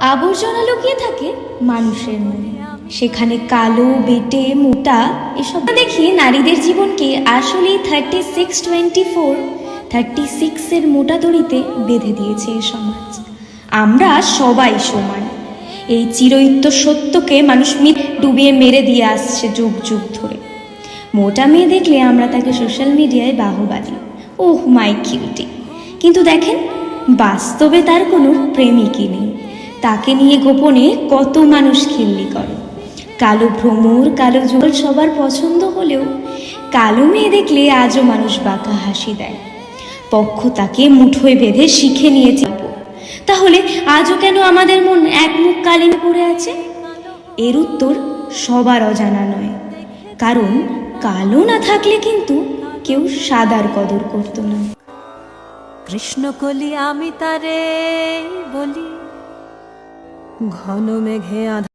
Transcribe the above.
আবর্জনা লুকিয়ে থাকে মানুষের মনে, সেখানে কালো, বেটে, মোটা এসব দেখি নারীদের জীবনকে আসলেই 36-24-36 মোটা দড়িতে বেঁধে দিয়েছে এই সমাজ। আমরা সবাই সমান, এই চিরয়িত্য সত্যকে মানুষ ডুবিয়ে মেরে দিয়ে আসছে যুগ যুগ ধরে। মোটা মেয়ে দেখলে আমরা তাকে সোশ্যাল মিডিয়ায় বাহবা দিই, ওহ মাই কিউটি, কিন্তু দেখেন বাস্তবে তার কোনো প্রেমিকই নেই। তাকে নিয়ে গোপনে কত মানুষ খিল্লি করে। কালো ভ্রমর, কালো জল সবার পছন্দ হলেও কালো মেয়ে দেখলে আজও মানুষ বাঁকা হাসি দেয়। পক্ষ তাকে মুঠোয় বেঁধে শিখে নিয়েছে। তাহলে আজও কেন আমাদের মন এক মুখ কালিমে পড়ে আছে? এর উত্তর সবার অজানা নয়, কারণ কালো না থাকলে কিন্তু কেউ সাদার কদর করত না। কৃষ্ণকলি আমি তারে বলি, ঘন মেঘে